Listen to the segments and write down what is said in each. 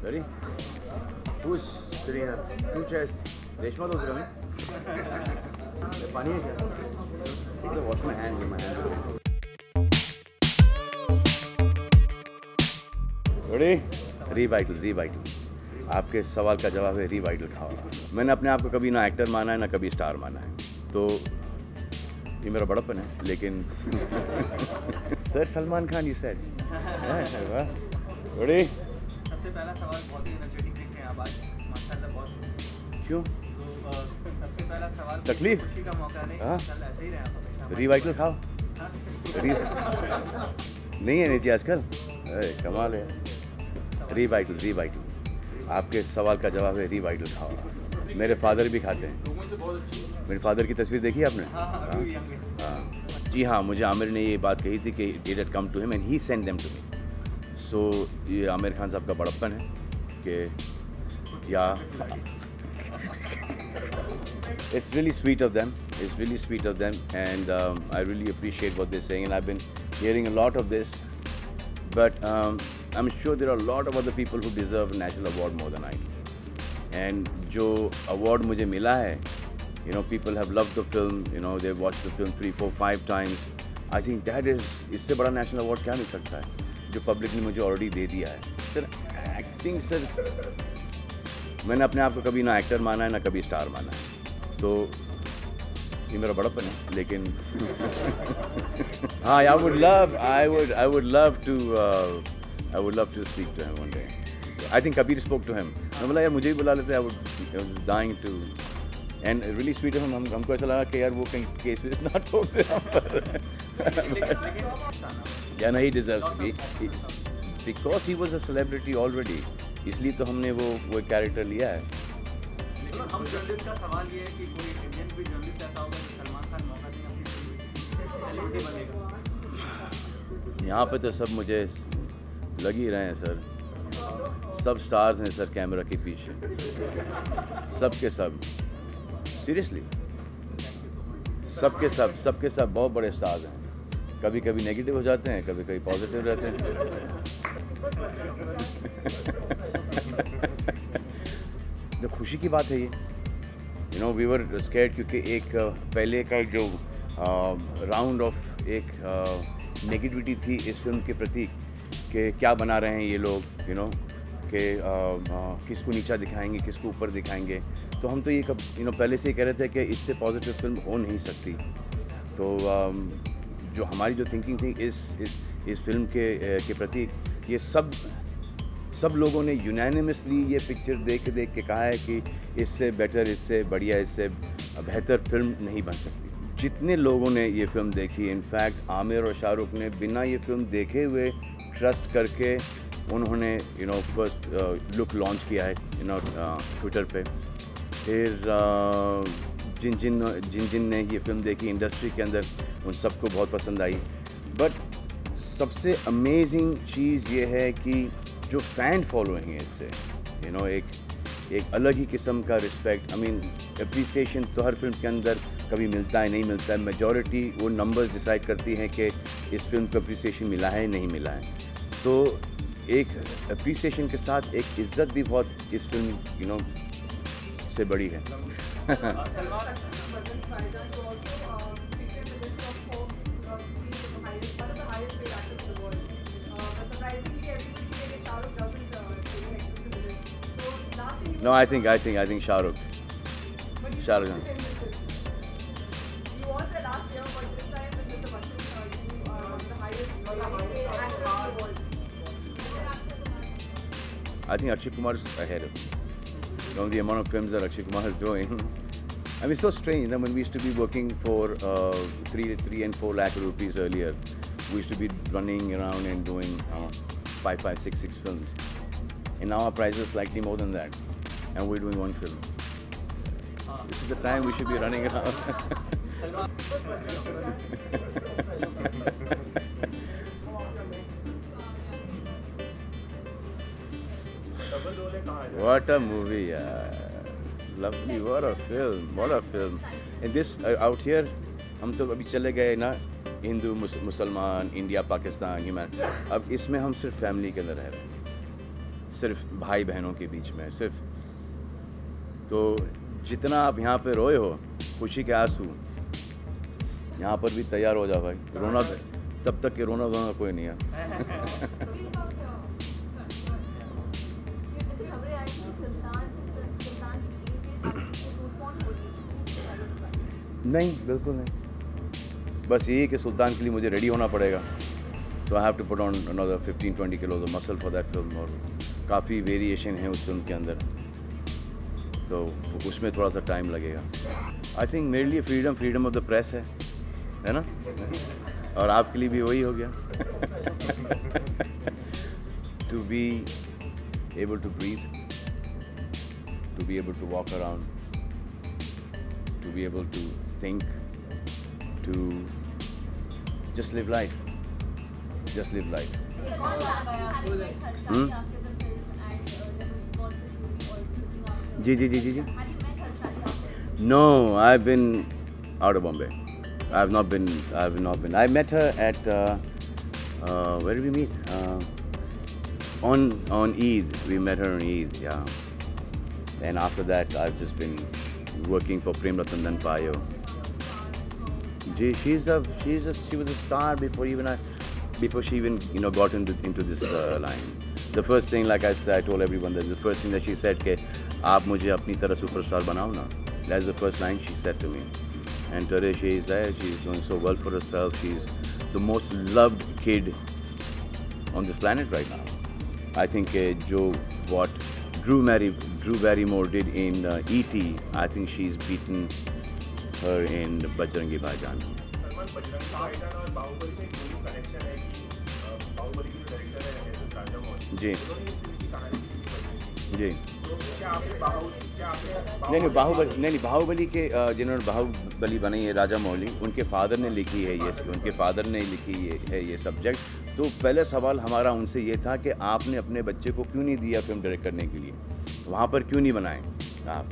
Ready? Who's sitting here? Two chairs. Reshma was coming. Pani hai kya? Take the wash my hands. Ready? Revital. आपके सवाल का जवाब है Revital खाओ। मैंने अपने आप को कभी ना एक्टर माना है ना कभी स्टार माना है, तो ये मेरा बड़प्पन है। लेकिन sir Salman Khan you said. Ready? सबसे पहला सवाल बहुत ही एनर्जेटिक दिख रहे हैं आप आज, माशाल्लाह बहुत। क्यों? तो सबसे पहला सवाल तकलीफ? खुशी का मौका नहीं, माशाल्लाह ऐसे ही रहे आप हमेशा। रिवाइटल खाओ। नहीं है नीचे आजकल, कमाल है। रिवाइटल आपके सवाल का जवाब है रिवाइटल खाओ। मेरे फादर भी खाते हैं। मेरे फादर की तस्वीर देखी आपने? हाँ जी हाँ, मुझे आमिर ने ये बात कही थी कि it had come to him and he send them to me. So ये आमिर खान साहब का बड़प्पन है कि या it's really sweet of them. And I really appreciate what they're saying, and I've been hearing a lot of this. But I'm sure there are a lot of other people who deserve a national award more than I do. And जो award मुझे मिला है, you know, people have loved the film. You know, they've watched the film 3, 4, 5 times. I think that is, इससे बड़ा national award क्या मिल सकता है? जो public ने मुझे already दे दिया है. Sir, acting sir, मैंने अपने आप को कभी ना एक्टर माना है ना कभी स्टार माना है, तो ये मेरा बड़प्पन है। लेकिन हाँ, I would love to speak to him one day. I think Kabir spoke to him. मैं बोला यार मुझे भी बुला लेते। I was dying to, and really sweet of him. हमको ऐसा लगा कि यार वो कहीं केस में ना ठोक दे हम पर। Yeah, no, he deserves to be. Because he was a celebrity already. इसलिए तो हमने वो कैरेक्टर लिया है। हम जर्नलिस्ट का सवाल ये है कि कोई इंडियन भी जर्नलिस्ट ऐसा होगा कि सलमान खान मौका देंगे अपनी सेलिब्रिटी बनेगा। यहाँ पे तो सब मुझे लग ही रहे हैं सर, सब स्टार्स हैं सर कैमरा के पीछे, सब के सब, सीरियसली सब के सब बहुत बड़े स्टार्स हैं। कभी कभी नेगेटिव हो जाते हैं, कभी कभी पॉजिटिव रहते हैं। तो खुशी की बात है ये। You know, we were scared क्योंकि एक पहले का जो राउंड ऑफ एक नेगेटिविटी थी इस फिल्म के प्रति कि क्या बना रहे हैं ये लोग, यू नो, कि किसको नीचा दिखाएंगे, किसको ऊपर दिखाएंगे। तो हम तो ये पहले से ही कह रहे थे कि इससे पॉजिटिव फिल्म हो नहीं सकती। तो जो हमारी जो थिंकिंग थी इस फिल्म के प्रति, ये सब लोगों ने यूनानिमसली ये पिक्चर देख के कहा है कि इससे बेटर, इससे बढ़िया, इससे बेहतर फिल्म नहीं बन सकती। जितने लोगों ने ये फिल्म देखी, इनफैक्ट आमिर और शाहरुख ने बिना ये फिल्म देखे हुए ट्रस्ट करके उन्होंने फर्स्ट लुक लॉन्च किया है ट्विटर पे। फिर जिन ने ये फिल्म देखी इंडस्ट्री के अंदर, उन सबको बहुत पसंद आई। बट सबसे अमेजिंग चीज़ ये है कि जो फ़ैन फॉलोइंग है इससे, एक अलग ही किस्म का रिस्पेक्ट, अप्रिसिएशन तो हर फिल्म के अंदर कभी मिलता है नहीं मिलता है। मेजॉरिटी वो नंबर्स डिसाइड करती हैं कि इस फिल्म को अप्रिसिएशन मिला है नहीं मिला है। तो एक अप्रिसिएशन के साथ एक इज़्ज़त भी बहुत इस फिल्म से बड़ी है। No, I think Shahrukh. Shahrukh Khan. He was there last year, but this time with Mr. Bachchan, the highest actor in the world. I think Akshay Kumar is ahead of him. The amount of films that Akshay Kumar is doing. It's so strange. When we used to be working for 3 and 4 lakh rupees earlier, we used to be running around and doing 5, 6 films. And now our price is slightly more than that. And we're doing 1 film. This is the time we should be running around. What a movie, yeah. Lovely, what a film. And this out here, हम तो अभी चले गए ना, हिंदू मुसलमान, India Pakistan, अब इसमें हम सिर्फ फैमिली के अंदर रह रहे हैं। सिर्फ भाई बहनों के बीच में सिर्फ। तो जितना आप यहाँ पे रोए हो खुशी के आंसू, यहाँ पर भी तैयार हो जाओ भाई, रोना तब तक के रोना धोना कोई नहीं है। नहीं, बिल्कुल नहीं, बस यही कि सुल्तान के लिए मुझे रेडी होना पड़ेगा। So I have to put on another 15-20 kilos of muscle for that film, और काफ़ी वेरिएशन है उस फिल्म के अंदर, तो उसमें थोड़ा सा टाइम लगेगा। आई थिंक मेरे लिए फ्रीडम ऑफ द प्रेस है ना, और आपके लिए भी वही हो गया। To be able to breathe, to be able to walk around, to be able to think, to just live life. जी। No, I've been out of Bombay. I have not been. I met her at where did we meet? On Eid. We met her on Eid. Yeah. And after that, I've just been working for Prem Ratan Payo. She was a star before she even got into this line. The first thing, like I said, I told everyone that the first thing that she said कि आप मुझे अपनी तरह superstar बनाओ ना. That's the first line she said to me. And today she is there. She's doing so well for herself. She's the most loved kid on this planet right now. I think what Drew Barrymore did in E.T., I think she's beaten her in Bajrangi भाईजान। सलमान, बजरंगी भाईजान और बाहुबली में एक connection है कि बाहुबली के director है राजा मौली जी जी। तो क्या आपने नहीं बाहुबली के जिन्होंने बाहुबली बनाई है राजा मौली, उनके फादर ने लिखी है ये सब्जेक्ट। तो पहले सवाल हमारा उनसे ये था कि आपने अपने बच्चे को क्यों नहीं दिया फिल्म डायरेक्ट करने के लिए, वहाँ पर क्यों नहीं बनाए आप?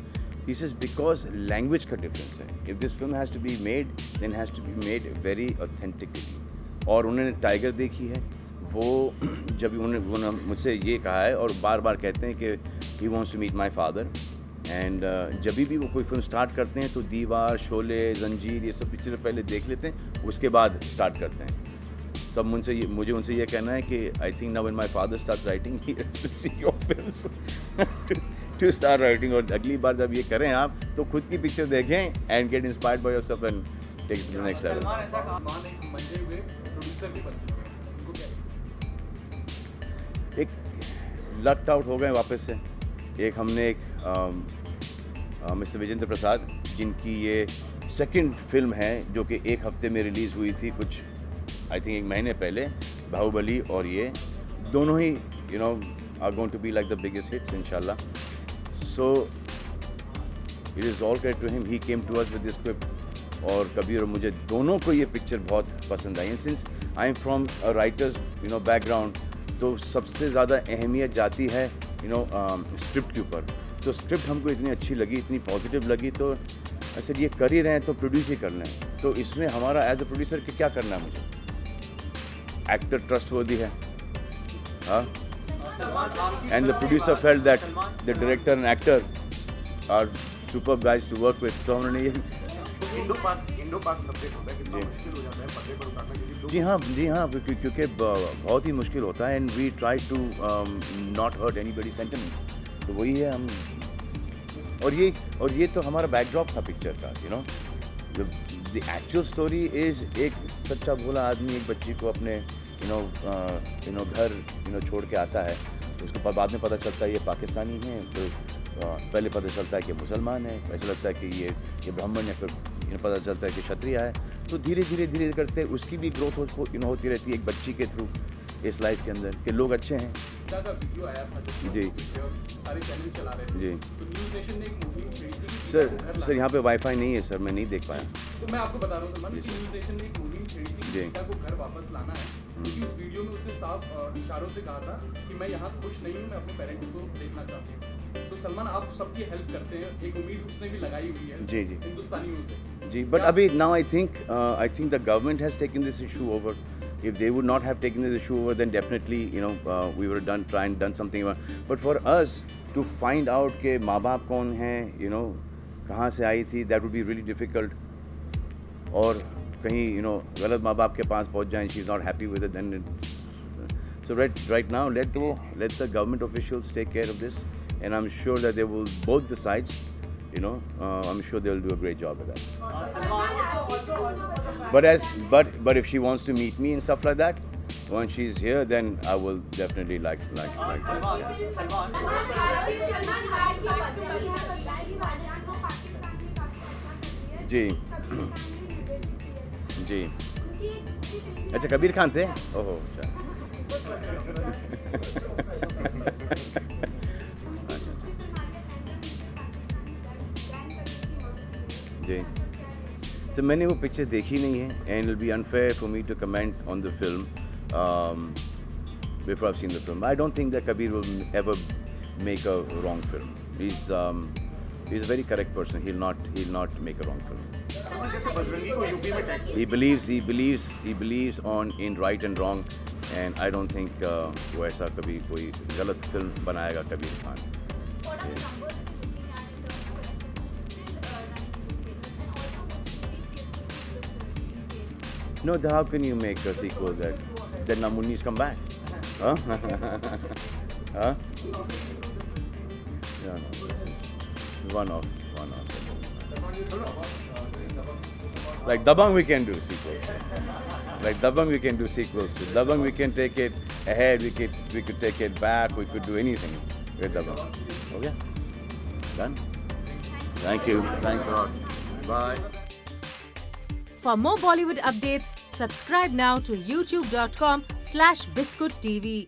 This is because language का difference है। If this film has to be made, then has to be made very authentically। और उन्होंने टाइगर देखी है, वो जब उन्होंने मुझसे ये कहा है और बार बार कहते हैं कि he wants to meet my father। And जब भी वो कोई फिल्म स्टार्ट करते हैं तो दीवार, शोले, जंजीर ये सब पिक्चर पहले देख लेते हैं, उसके बाद स्टार्ट करते हैं। तब मुझे उनसे ये कहना है कि I think now when my father starts writing he to see your films to start writing. और अगली बार जब ये करें आप तो खुद की पिक्चर देखें and get inspired by yourself and take it to the next level. Salman ऐसा काम एक मंजे हुए प्रोड्यूसर भी बन चुके हैं, उनको क्या एक लट आउट हो गए वापस से। एक हमने एक मिस्टर विजेंद्र प्रसाद, जिनकी ये सेकंड फिल्म है जो कि एक हफ्ते में रिलीज़ हुई थी, कुछ आई थिंक 1 महीने पहले, बाहुबली, और ये दोनों ही are going to be like the biggest hits inshallah. So it is all credit to him. He came to us with this script, और कबीर और मुझे दोनों को ये पिक्चर बहुत पसंद आई। Since I am from a writer's background, तो सबसे ज़्यादा अहमियत जाती है स्क्रिप्ट के ऊपर। तो स्क्रिप्ट हमको इतनी अच्छी लगी, इतनी पॉजिटिव लगी, तो ऐसे ये कर ही रहे हैं तो प्रोड्यूस ही करना है। तो इसमें हमारा एज अ प्रोड्यूसर कि क्या करना है, मुझे एक्टर ट्रस्टवर्दी है, हाँ, and the producer felt that the director and actor are superb guys to work with। तो हमने ये इंडो पाक सब्जेक्ट होता है, कितना मुश्किल हो जाता है पर्दे पर उतारना, क्योंकि जी हाँ क्योंकि बहुत ही मुश्किल होता है। And we try to not hurt anybody sentiments. तो वही है हम, और ये तो हमारा बैकड्रॉप था पिक्चर का। द एक्चुअल स्टोरी इज़ एक सच्चा भोला आदमी एक बच्ची को अपने घर छोड़ के आता है। उसको बाद में पता चलता है ये पाकिस्तानी है, तो पहले पता चलता है कि मुसलमान है, ऐसा लगता है कि ये ब्राह्मण है, फिर पता चलता है कि क्षत्रिय है। तो धीरे धीरे करते उसकी भी ग्रोथ होती रहती है एक बच्ची के थ्रू इस लाइफ के अंदर, कि लोग अच्छे हैं। वीडियो आया था जी सारे चैनल चला रहे थे, जी तो न्यूज़ नेशन ने एक मुहिम छेड़ी थी सर यहाँ पे वाईफाई नहीं है सर, मैं नहीं देख पाया। तो मैं आपको बता रहा हूँ सलमान, कि न्यूज़ नेशन ने एक मुहिम छेड़ी थी जी। बेटा को घर वापस लाना है, क्योंकि उस वीडियो में उसने साफ इशारों से कहा था कि मैं यहाँ खुश नहीं हूँ, मैं अपने पेरेंट्स को देखना चाहती हूँ। तो सलमान, आप सबकी हेल्प करते हैं, एक उम्मीद उसने भी लगाई हुई है जी हिंदुस्तानियों से। जी, बट अभी now I think the government has taken this issue over. If they would not have taken this issue over, then definitely, you know, we would have done something about. But for us to find out के माँ बाप कौन हैं, you know, कहाँ से आई थी, that would be really difficult. और कहीं, you know, गलत माँ बाप के पास पहुँच जाएं, she's not happy with it, then so right now let the government officials take care of this, and I'm sure that they will, both the sides, you know, I'm sure they'll do a great job with that. But if she wants to meet me and stuff like that, when she's here, then I will definitely like that. जी जी अच्छा कबीर खान थे ओहो अच्छा जी तो मैंने वो picture देखी नहीं है and it'll be unfair for me to comment on the film before I've seen the film. I don't think that Kabir will ever make a wrong film. He's a very correct person. He'll not make a wrong film. He believes in right and wrong, and I don't think वो ऐसा कभी कोई गलत film बनाएगा Kabir Khan. No, how can you make a sequel that Namuni's come back? Huh? Huh? No, this is one off. Like Dabangg we can do sequels. Like Dabangg we can do sequels to. Dabangg we can take it ahead, we could take it back, we could do anything with Dabangg. Okay? Done? Thank you. Thanks a lot. Bye. For more Bollywood updates, subscribe now to youtube.com/BiscutTV.